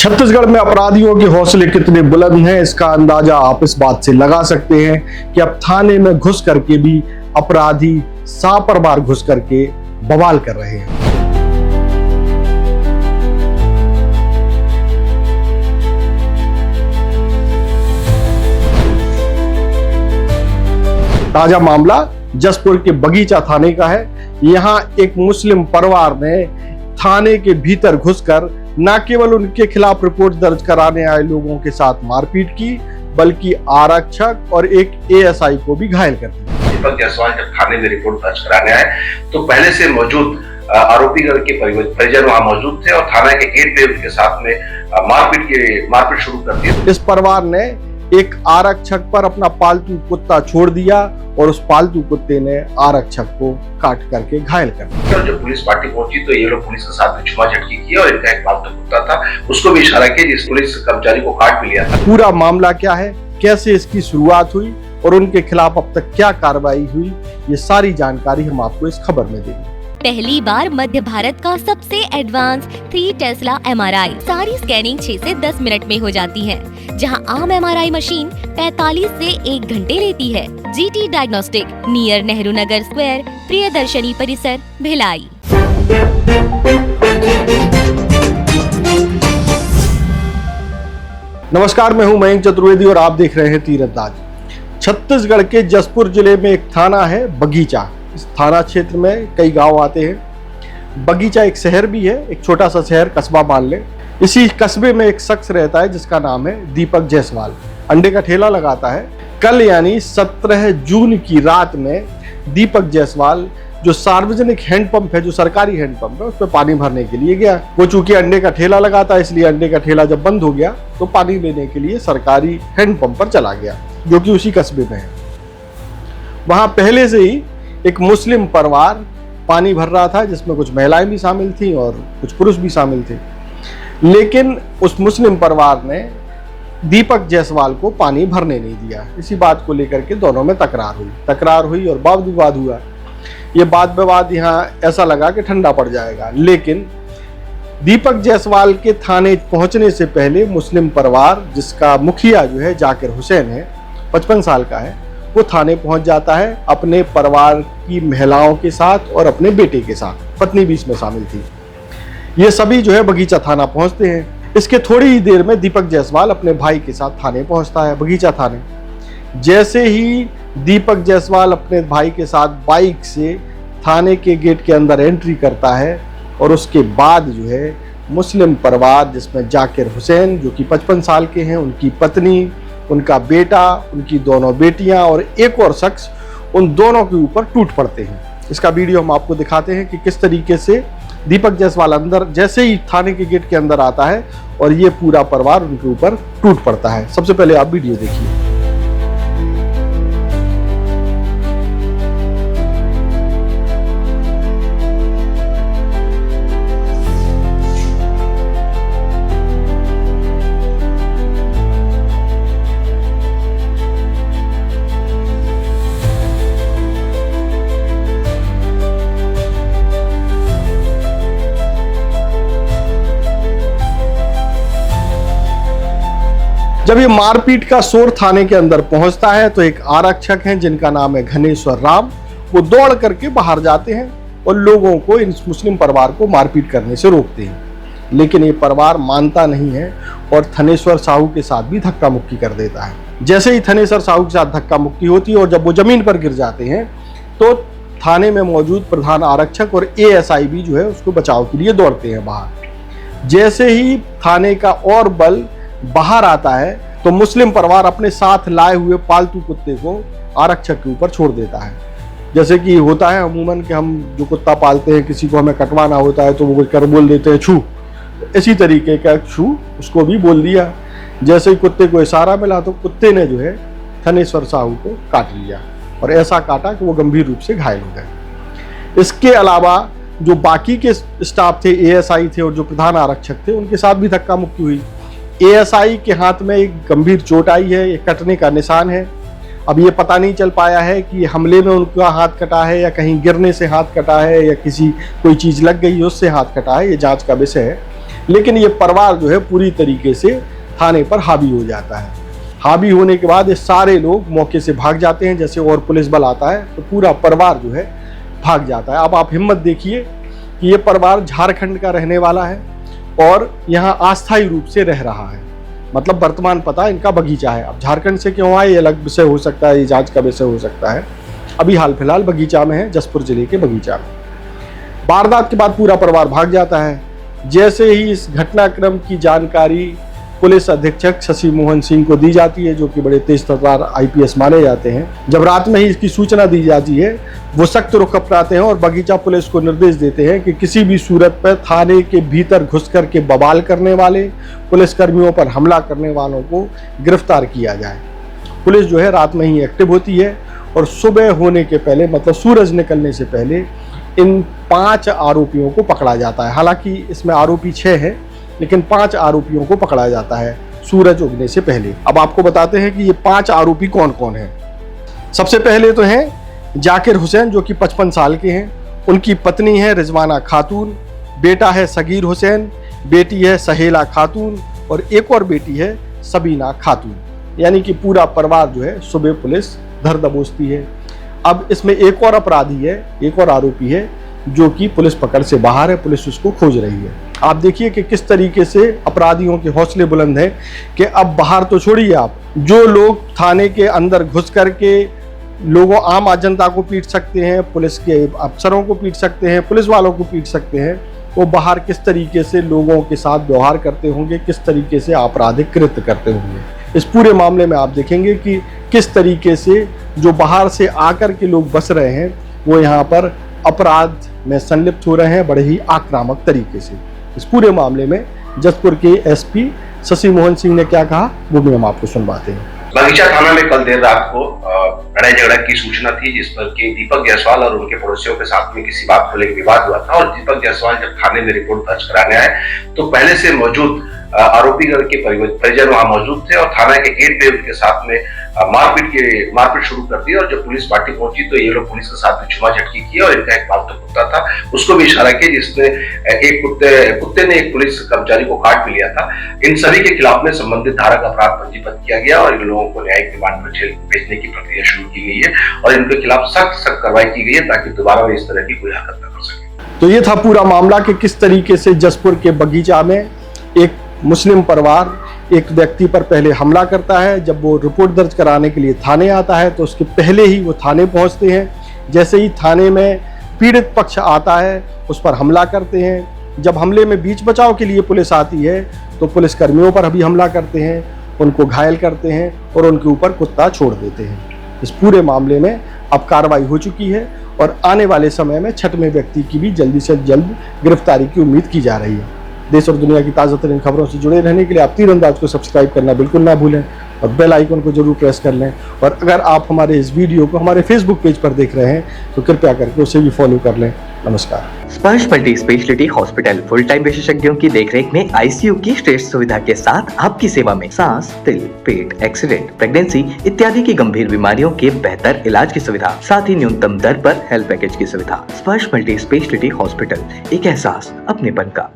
छत्तीसगढ़ में अपराधियों के हौसले कितने बुलंद हैं, इसका अंदाजा आप इस बात से लगा सकते हैं कि अब थाने में घुस करके भी अपराधी पर बार घुस करके बवाल कर रहे हैं। ताजा मामला जसपुर के बगीचा थाने का है। यहां एक मुस्लिम परिवार ने थाने के भीतर घुसकर न केवल उनके खिलाफ रिपोर्ट दर्ज कराने आए लोगों के साथ मारपीट की, बल्कि आरक्षक और एक एएसआई को भी घायल कर दिया। दीपक जायसवाल जब थाने में रिपोर्ट दर्ज कराने आए तो पहले से मौजूद आरोपी के परिजन वहां मौजूद थे और थाना के गेट पे उनके साथ में मारपीट शुरू कर दी। इस परिवार ने एक आरक्षक पर अपना पालतू कुत्ता छोड़ दिया और उस पालतू कुत्ते ने आरक्षक को काट करके घायल कर दिया। जब पुलिस पार्टी पहुंची तो ये लोग पुलिस के साथ में छुपा झटकी की और इनका एक पालतू कुत्ता था, उसको भी इशारा किया जिस पुलिस कर्मचारी को काट भी लिया था। पूरा मामला क्या है, कैसे इसकी शुरुआत हुई और उनके खिलाफ अब तक क्या कार्रवाई हुई, ये सारी जानकारी हम आपको इस खबर में देंगे। पहली बार मध्य भारत का सबसे एडवांस 3 टेस्ला MRI। सारी स्कैनिंग 6 से 10 मिनट में हो जाती है, जहां आम MRI मशीन 45 से 1 घंटे लेती है। GT diagnostic, near Nehru Nagar square, Priyadarshini परिसर, भिलाई। नमस्कार, मैं हूं मयंक चतुर्वेदी और आप देख रहे हैं तीरंदाज। छत्तीसगढ़ के जसपुर जिले में एक थाना है बगीचा। इस थाना क्षेत्र में कई गांव आते हैं। बगीचा एक शहर भी है, एक छोटा सा शहर, कस्बा मान लें। इसी कस्बे में एक शख्स रहता है जिसका नाम है दीपक जायसवाल। अंडे का ठेला लगाता है। कल यानी 17 जून की रात में दीपक जायसवाल जो सार्वजनिक हैंडपंप है, जो सरकारी हैंडपंप है, उस पर पानी भरने के लिए गया। वो चूंकि अंडे का ठेला लगाता है, इसलिए अंडे का ठेला जब बंद हो गया तो पानी लेने के लिए सरकारी हैंडपंप पर चला गया, जो कि उसी कस्बे में है। वहां पहले से ही एक मुस्लिम परिवार पानी भर रहा था, जिसमें कुछ महिलाएं भी शामिल थी और कुछ पुरुष भी शामिल थे। लेकिन उस मुस्लिम परिवार ने दीपक जायसवाल को पानी भरने नहीं दिया। इसी बात को लेकर के दोनों में तकरार हुई और वाद विवाद हुआ। ये वाद विवाद यहाँ ऐसा लगा कि ठंडा पड़ जाएगा, लेकिन दीपक जायसवाल के थाने पहुंचने से पहले मुस्लिम परिवार, जिसका मुखिया जो है जाकिर हुसैन है, 55 साल का है, वो थाने पहुंच जाता है अपने परिवार की महिलाओं के साथ और अपने बेटे के साथ। पत्नी भी इसमें शामिल थी। ये सभी जो है बगीचा थाना पहुंचते हैं। इसके थोड़ी ही देर में दीपक जायसवाल अपने भाई के साथ थाने पहुंचता है, बगीचा थाने। जैसे ही दीपक जायसवाल अपने भाई के साथ बाइक से थाने के गेट के अंदर एंट्री करता है और उसके बाद जो है मुस्लिम परिवार, जिसमें जाकिर हुसैन जो कि 55 साल के हैं, उनकी पत्नी, उनका बेटा, उनकी दोनों बेटियां और एक और शख्स, उन दोनों के ऊपर टूट पड़ते हैं। इसका वीडियो हम आपको दिखाते हैं कि किस तरीके से दीपक जायसवाल अंदर जैसे ही थाने के गेट के अंदर आता है और ये पूरा परिवार उनके ऊपर टूट पड़ता है। सबसे पहले आप वीडियो देखिए। जब ये मारपीट का शोर थाने के अंदर पहुंचता है तो एक आरक्षक हैं जिनका नाम है घनेश्वर राम, वो दौड़ करके बाहर जाते हैं और लोगों को, इन मुस्लिम परिवार को मारपीट करने से रोकते हैं। लेकिन ये परिवार मानता नहीं है और थनेश्वर साहू के साथ भी धक्का मुक्की कर देता है। जैसे ही थनेश्वर साहू के साथ धक्का मुक्की होती है और जब वो जमीन पर गिर जाते हैं तो थाने में मौजूद प्रधान आरक्षक और एएसआई भी जो है उसको बचाव के लिए दौड़ते हैं बाहर। जैसे ही थाने का और बल बाहर आता है तो मुस्लिम परिवार अपने साथ लाए हुए पालतू कुत्ते को आरक्षक के ऊपर छोड़ देता है। जैसे कि होता है अमूमन कि हम जो कुत्ता पालते हैं, किसी को हमें कटवाना होता है तो वो कर बोल देते हैं छू। इसी तरीके का छू उसको भी बोल दिया। जैसे ही कुत्ते को इशारा मिला तो कुत्ते ने जो है थनेश्वर साहू को काट लिया और ऐसा काटा कि वो गंभीर रूप से घायल हो गए। इसके अलावा जो बाकी के स्टाफ थे, एएसआई थे और जो प्रधान आरक्षक थे, उनके साथ भी धक्का मुक्की हुई। एएसआई के हाथ में एक गंभीर चोट आई है, एक कटने का निशान है। अब ये पता नहीं चल पाया है कि हमले में उनका हाथ कटा है या कहीं गिरने से हाथ कटा है या कोई चीज़ लग गई उससे हाथ कटा है, ये जांच का विषय है। लेकिन ये परिवार जो है पूरी तरीके से थाने पर हावी हो जाता है। हावी होने के बाद ये सारे लोग मौके से भाग जाते हैं। जैसे और पुलिस बल आता है तो पूरा परिवार जो है भाग जाता है। अब आप हिम्मत देखिए कि ये परिवार झारखंड का रहने वाला है और यहाँ अस्थायी रूप से रह रहा है, मतलब वर्तमान पता इनका बगीचा है। अब झारखंड से क्यों आए ये अलग विषय हो सकता है, ये जांच का विषय हो सकता है। अभी हाल फिलहाल बगीचा में है, जसपुर जिले के बगीचा में। वारदात के बाद पूरा परिवार भाग जाता है। जैसे ही इस घटनाक्रम की जानकारी पुलिस अधीक्षक शशि मोहन सिंह को दी जाती है, जो कि बड़े तेज तर्रार IPS माने जाते हैं, जब रात में ही इसकी सूचना दी जाती है, वो सख्त रुख अपनाते हैं और बगीचा पुलिस को निर्देश देते हैं कि किसी भी सूरत पर थाने के भीतर घुस करके बवाल करने वाले, पुलिसकर्मियों पर हमला करने वालों को गिरफ्तार किया जाए। पुलिस जो है रात में ही एक्टिव होती है और सुबह होने के पहले, मतलब सूरज निकलने से पहले, इन 5 आरोपियों को पकड़ा जाता है। हालांकि इसमें आरोपी 6 है, लेकिन 5 आरोपियों को पकड़ा जाता है सूरज उगने से पहले। अब आपको बताते हैं कि ये 5 आरोपी कौन कौन हैं। सबसे पहले तो हैं जाकिर हुसैन, जो कि 55 साल के हैं। उनकी पत्नी है रिजवाना खातून, बेटा है सगीर हुसैन, बेटी है सहेला खातून और एक और बेटी है सबीना खातून। यानी कि पूरा परिवार जो है सुबह पुलिस धर दबोचती है। अब इसमें एक और अपराधी है, एक और आरोपी है, जो कि पुलिस पकड़ से बाहर है, पुलिस उसको खोज रही है। आप देखिए कि किस तरीके से अपराधियों के हौसले बुलंद हैं कि अब बाहर तो छोड़िए, आप जो लोग थाने के अंदर घुस करके लोगों, आम जनता को पीट सकते हैं, पुलिस के अफसरों को पीट सकते हैं, पुलिस वालों को पीट सकते हैं, वो बाहर किस तरीके से लोगों के साथ व्यवहार करते होंगे, किस तरीके से आपराधिक कृत्य करते होंगे। इस पूरे मामले में आप देखेंगे कि किस तरीके से जो बाहर से आकर के लोग बस रहे हैं, वो यहाँ पर अपराध में संलिप्त हो रहे हैं बड़े ही आक्रामक तरीके से। इस पूरे मामले में जसपुर के SP शशि मोहन सिंह ने क्या कहा, वो भी हम आपको सुनवाते हैं। बगीचा थाना में कल देर रात को लड़ाई झगड़ा की सूचना थी, जिस पर कि दीपक जायसवाल और उनके पड़ोसियों के साथ में किसी बात को लेकर विवाद हुआ था। और दीपक जायसवाल जब थाने में रिपोर्ट दर्ज कराने आए तो पहले से मौजूद आरोपीगण के परिजन वहां मौजूद थे और थाना के गेट पे उनके साथ में मारपीट शुरू कर दी। और जब पुलिस पार्टी पहुंची तो ये लोग पुलिस के साथ में छुआ झटकी की और इनका एक पालतू कुत्ता था, उसको भी इशारा किया, जिसने एक कुत्ते ने एक पुलिस कर्मचारी को काट भी लिया था। इन सभी के खिलाफ में संबंधित धारा का अपराध पंजीबद्ध किया गया और इन लोगों को न्यायिक रिमांड पर जेल भेजने की प्रक्रिया शुरू की गई है और इनके खिलाफ सख्त कार्रवाई की गई है ताकि दोबारा वे इस तरह की कोई हरकत न कर सके। तो ये था पूरा मामला कि किस तरीके से जसपुर के बगीचा में एक मुस्लिम परिवार एक व्यक्ति पर पहले हमला करता है। जब वो रिपोर्ट दर्ज कराने के लिए थाने आता है तो उसके पहले ही वो थाने पहुंचते हैं। जैसे ही थाने में पीड़ित पक्ष आता है उस पर हमला करते हैं। जब हमले में बीच बचाव के लिए पुलिस आती है तो पुलिस कर्मियों पर भी हमला करते हैं, उनको घायल करते हैं और उनके ऊपर कुत्ता छोड़ देते हैं। इस पूरे मामले में अब कार्रवाई हो चुकी है और आने वाले समय में 6वें व्यक्ति की भी जल्दी से जल्द गिरफ्तारी की उम्मीद की जा रही है। देश और दुनिया की ताज़ा तरीन खबरों से जुड़े रहने के लिए आप तीरंदाज को सब्सक्राइब करना बिल्कुल ना भूलें और बेल आइकन को जरूर प्रेस कर लें। और अगर आप हमारे इस वीडियो को हमारे फेसबुक पेज पर देख रहे हैं तो कृपया करके उसे भी फॉलो कर लें। नमस्कार। स्पर्श multi speciality hospital full time विशेषज्ञों की देखरेख में ICU की श्रेष्ठ सुविधा के साथ आपकी सेवा में सांस, दिल, पेट, एक्सीडेंट, प्रेगनेंसी इत्यादि की गंभीर बीमारियों के बेहतर इलाज की सुविधा, साथ ही न्यूनतम दर पर हेल्थ पैकेज की सुविधा। स्पर्श मल्टी स्पेशलिटी हॉस्पिटल, एक एहसास अपनेपन का।